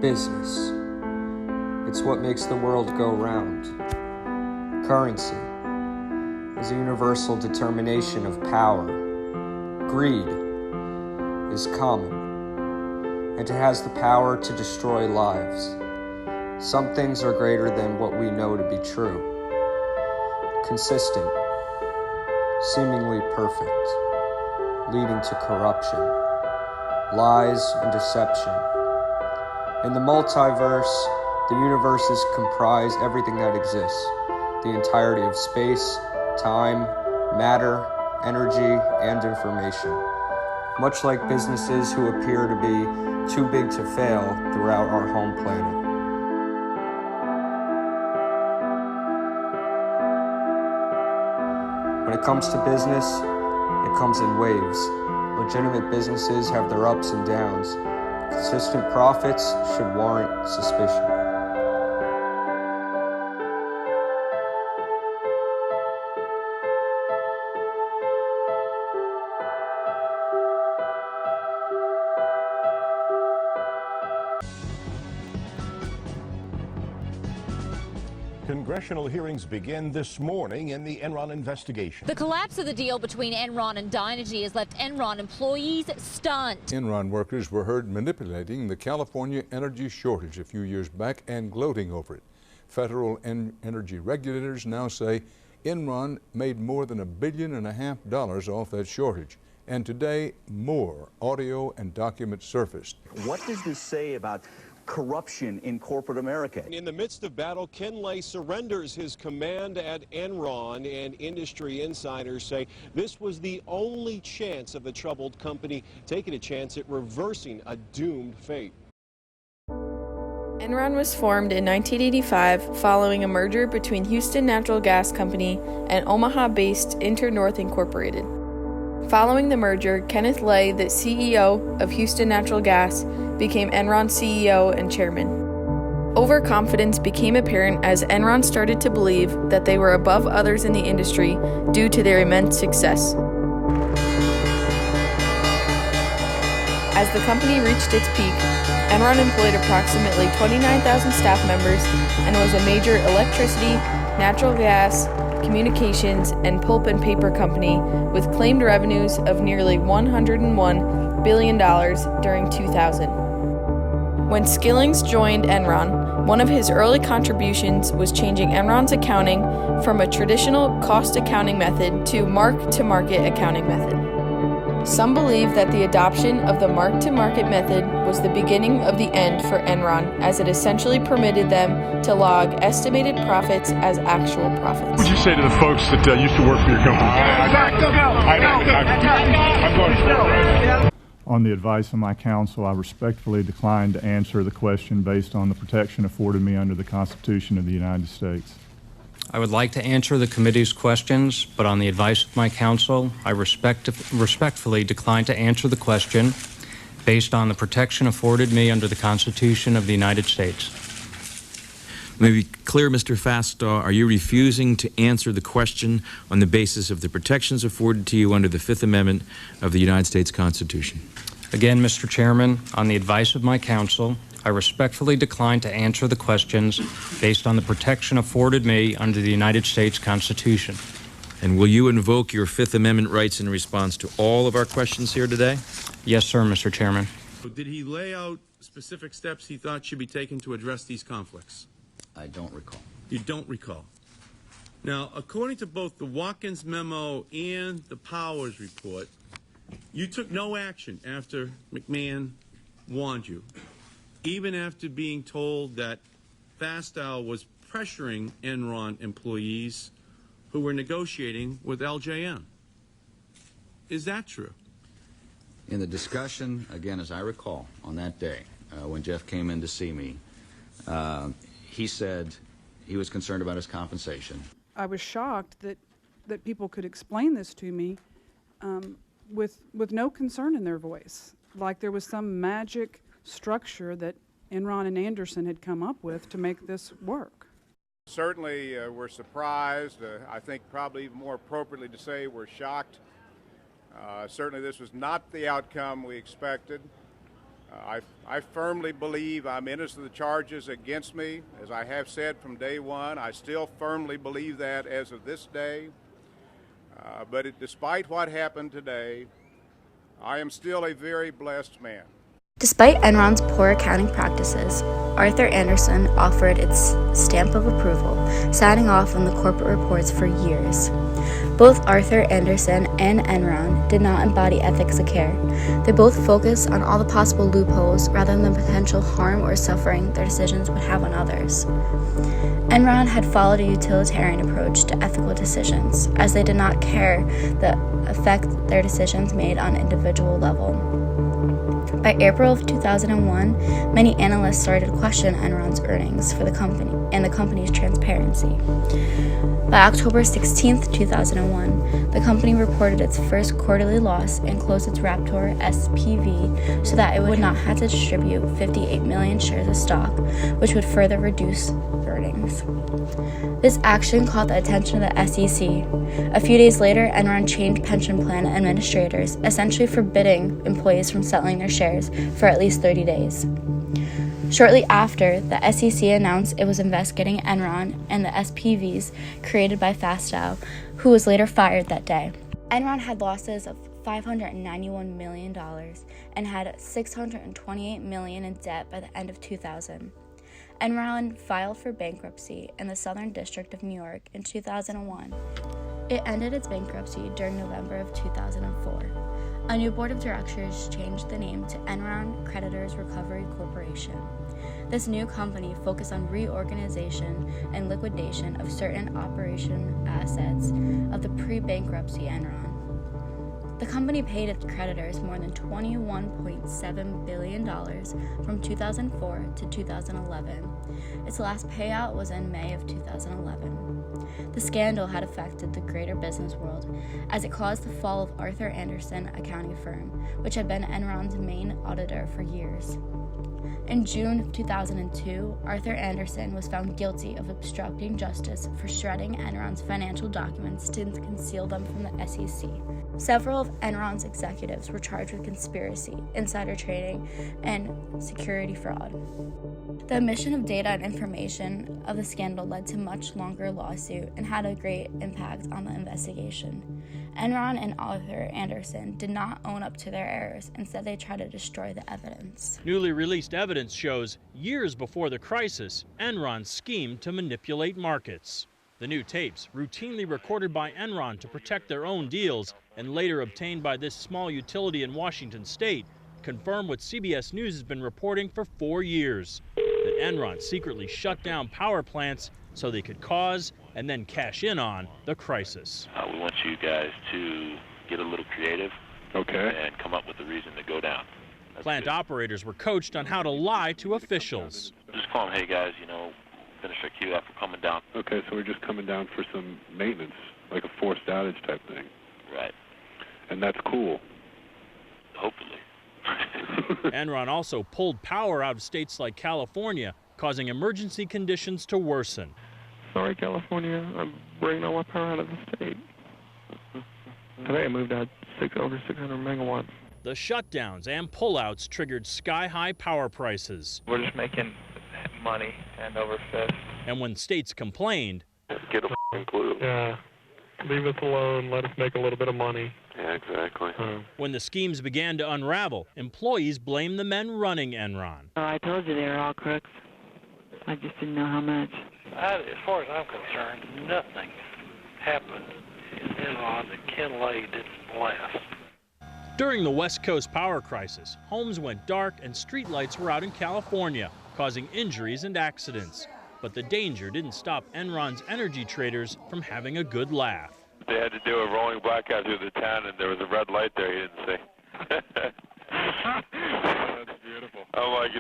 Business. It's what makes the world go round. Currency is a universal determination of power. Greed is common, and it has the power to destroy lives. Some things are greater than what we know to be true. Consistent, seemingly perfect, leading to corruption, lies, and deception. In the multiverse, the universes comprise everything that exists, the entirety of space, time, matter, energy, and information. Much like businesses who appear to be too big to fail throughout our home planet. When it comes to business, it comes in waves. Legitimate businesses have their ups and downs. Consistent profits should warrant suspicion. Congressional hearings begin this morning in the Enron investigation. The collapse of the deal between Enron and Dynegy has left Enron employees stunned. Enron workers were heard manipulating the California energy shortage a few years back and gloating over it. Federal energy regulators now say Enron made more than $1.5 billion off that shortage. And today, more audio and documents surfaced. What does this say about corruption in corporate America? In the midst of battle, Ken Lay surrenders his command at Enron, and industry insiders say this was the only chance of the troubled company taking a chance at reversing a doomed fate. Enron was formed in 1985 following a merger between Houston Natural Gas Company and Omaha-based Internorth Incorporated. Following the merger, Kenneth Lay, the CEO of Houston Natural Gas, became Enron's CEO and chairman. Overconfidence became apparent as Enron started to believe that they were above others in the industry due to their immense success. As the company reached its peak, Enron employed approximately 29,000 staff members and was a major electricity, natural gas, communications, and pulp and paper company with claimed revenues of nearly $101 billion during 2000. When Skillings joined Enron, one of his early contributions was changing Enron's accounting from a traditional cost accounting method to mark-to-market accounting method. Some believe that the adoption of the mark-to-market method was the beginning of the end for Enron, as it essentially permitted them to log estimated profits as actual profits. What would you say to the folks that used to work for your company? I'm going to On the advice of my counsel, I respectfully decline to answer the question based on the protection afforded me under the Constitution of the United States. I would like to answer the committee's questions, but on the advice of my counsel, I respectfully decline to answer the question based on the protection afforded me under the Constitution of the United States. Let me be clear, Mr. Fastow, are you refusing to answer the question on the basis of the protections afforded to you under the Fifth Amendment of the United States Constitution? Again, Mr. Chairman, on the advice of my counsel, I respectfully decline to answer the questions based on the protection afforded me under the United States Constitution. And will you invoke your Fifth Amendment rights in response to all of our questions here today? Yes, sir, Mr. Chairman. Did he lay out specific steps he thought should be taken to address these conflicts? I don't recall. You don't recall. Now, according to both the Watkins memo and the Powers report, you took no action after McMahon warned you, even after being told that Fastow was pressuring Enron employees who were negotiating with LJN. Is that true? In the discussion, again, as I recall, on that day, when Jeff came in to see me, he said he was concerned about his compensation. I was shocked that people could explain this to me with no concern in their voice, like there was some magic structure that Enron and Anderson had come up with to make this work. Certainly we're surprised. I think probably even more appropriately to say we're shocked. Certainly this was not the outcome we expected. I firmly believe I'm innocent of the charges against me. As I have said from day one, I still firmly believe that as of this day. Despite what happened today, I am still a very blessed man. Despite Enron's poor accounting practices, Arthur Andersen offered its stamp of approval, signing off on the corporate reports for years. Both Arthur Andersen and Enron did not embody ethics of care. They both focused on all the possible loopholes rather than the potential harm or suffering their decisions would have on others. Enron had followed a utilitarian approach to ethical decisions, as they did not care the effect their decisions made on individual level. By April of 2001, many analysts started to question Enron's earnings for the company and the company's transparency. By October 16, 2001, the company reported its first quarterly loss and closed its Raptor SPV so that it would not have to distribute 58 million shares of stock, which would further reduce earnings. This action caught the attention of the SEC. A few days later, Enron changed pension plan administrators, essentially forbidding employees from selling their shares for at least 30 days. Shortly after, the SEC announced it was investigating Enron and the SPVs created by Fastow, who was later fired that day. Enron had losses of $591 million and had $628 million in debt by the end of 2000. Enron filed for bankruptcy in the Southern District of New York in 2001. It ended its bankruptcy during November of 2004. A new board of directors changed the name to Enron Creditors Recovery Corporation. This new company focused on reorganization and liquidation of certain operation assets of the pre-bankruptcy Enron. The company paid its creditors more than $21.7 billion from 2004 to 2011. Its last payout was in May of 2011. The scandal had affected the greater business world, as it caused the fall of Arthur Andersen accounting firm, which had been Enron's main auditor for years. In June of 2002, Arthur Andersen was found guilty of obstructing justice for shredding Enron's financial documents to conceal them from the SEC. Several of Enron's executives were charged with conspiracy, insider trading, and security fraud. The omission of data and information of the scandal led to a much longer lawsuit and had a great impact on the investigation. Enron and Arthur Andersen did not own up to their errors. Instead, they tried to destroy the evidence. Newly released evidence shows years before the crisis, Enron schemed to manipulate markets. The new tapes, routinely recorded by Enron to protect their own deals and later obtained by this small utility in Washington state, confirm what CBS News has been reporting for 4 years, that Enron secretly shut down power plants so they could cause and then cash in on the crisis. We want you guys to get a little creative, and come up with a reason to go down. Plant operators were coached on how to lie to officials. Just call them, hey guys, finish our queue after coming down. Okay, so we're just coming down for some maintenance, like a forced outage type thing. Right. And that's cool. Hopefully. Enron also pulled power out of states like California, causing emergency conditions to worsen. Sorry, California, I'm bringing all my power out of the state. I think I moved out over 600 megawatts. The shutdowns and pullouts triggered sky-high power prices. We're just making money hand over fist. And when states complained, get a clue. Yeah, leave us alone, let us make a little bit of money. Yeah, exactly. When the schemes began to unravel, employees blamed the men running Enron. Oh, I told you they were all crooks. I just didn't know how much. As far as I'm concerned, nothing happened in Enron that Ken Lay didn't blast. During the West Coast power crisis, homes went dark and streetlights were out in California, causing injuries and accidents. But the danger didn't stop Enron's energy traders from having a good laugh. They had to do a rolling blackout through the town, and there was a red light there, he didn't see. That's beautiful. I'm like,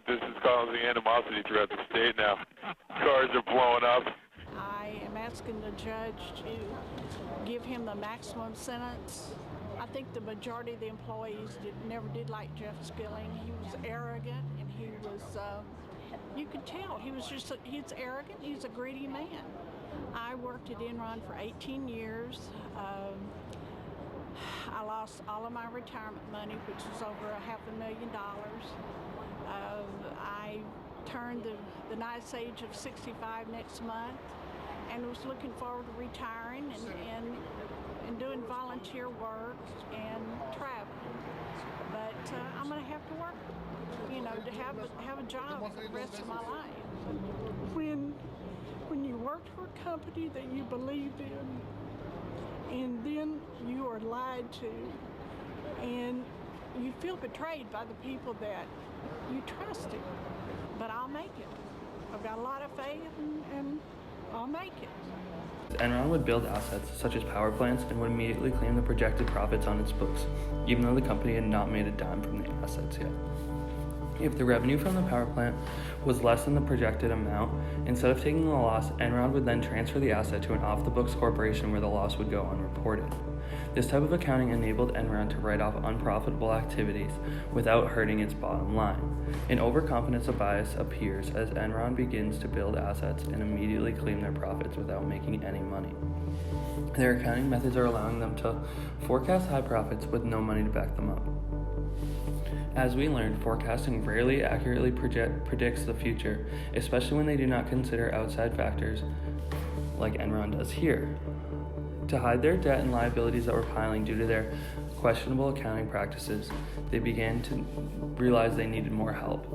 this is causing animosity throughout the state now. Cars are blowing up. I am asking the judge to give him the maximum sentence. I think the majority of the employees never did like Jeff Skilling. He was arrogant, and he was, you could tell, he's arrogant, he's a greedy man. I worked at Enron for 18 years. I lost all of my retirement money, which was over $500,000. I turned the nice age of 65 next month, and was looking forward to retiring and doing volunteer work and traveling. But I'm going to have to work, to have a job for the rest of my life. When you work for a company that you believed in, and then you are lied to, and you feel betrayed by the people that you trusted. But I'll make it. I've got a lot of faith, and I'll make it. Enron would build assets such as power plants and would immediately claim the projected profits on its books, even though the company had not made a dime from the assets yet. If the revenue from the power plant was less than the projected amount, instead of taking the loss, Enron would then transfer the asset to an off-the-books corporation where the loss would go unreported. This type of accounting enabled Enron to write off unprofitable activities without hurting its bottom line. An overconfidence bias appears as Enron begins to build assets and immediately claim their profits without making any money. Their accounting methods are allowing them to forecast high profits with no money to back them up. As we learned, forecasting rarely accurately predicts the future, especially when they do not consider outside factors like Enron does here. To hide their debt and liabilities that were piling due to their questionable accounting practices, they began to realize they needed more help.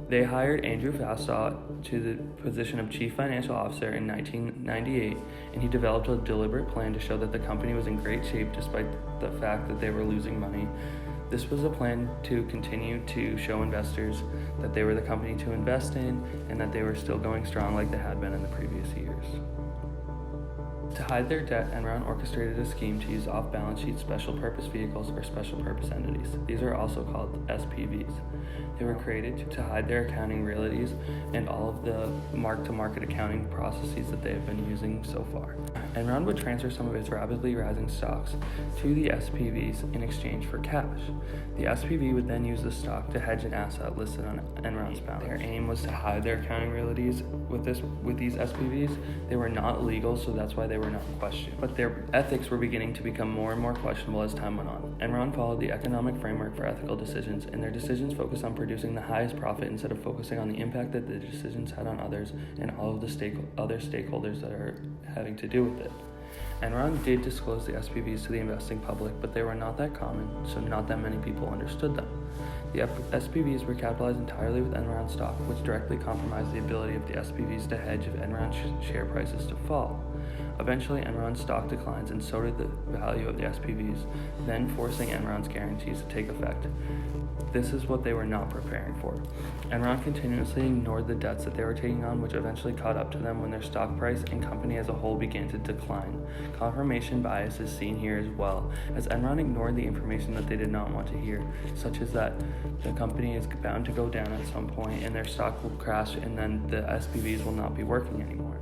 They hired Andrew Fastow to the position of Chief Financial Officer in 1998, and he developed a deliberate plan to show that the company was in great shape despite the fact that they were losing money. This was a plan to continue to show investors that they were the company to invest in and that they were still going strong like they had been in the previous years. To hide their debt, Enron orchestrated a scheme to use off-balance sheet special purpose vehicles or special purpose entities. These are also called SPVs. They were created to hide their accounting realities and all of the mark-to-market accounting processes that they have been using so far. Enron would transfer some of its rapidly rising stocks to the SPVs in exchange for cash. The SPV would then use the stock to hedge an asset listed on Enron's balance. Their aim was to hide their accounting realities with these SPVs. They were not legal, so that's why they were not questioned. But their ethics were beginning to become more and more questionable as time went on. Enron followed the economic framework for ethical decisions, and their decisions focused on producing the highest profit instead of focusing on the impact that the decisions had on others and all of the other stakeholders that are having to do with it. Enron did disclose the SPVs to the investing public, but they were not that common, so not that many people understood them. The SPVs were capitalized entirely with Enron stock, which directly compromised the ability of the SPVs to hedge if Enron share prices to fall. Eventually, Enron's stock declines, and so did the value of the SPVs, then forcing Enron's guarantees to take effect. This is what they were not preparing for. Enron continuously ignored the debts that they were taking on, which eventually caught up to them when their stock price and company as a whole began to decline. Confirmation bias is seen here as well, as Enron ignored the information that they did not want to hear, such as that the company is bound to go down at some point and their stock will crash and then the SPVs will not be working anymore.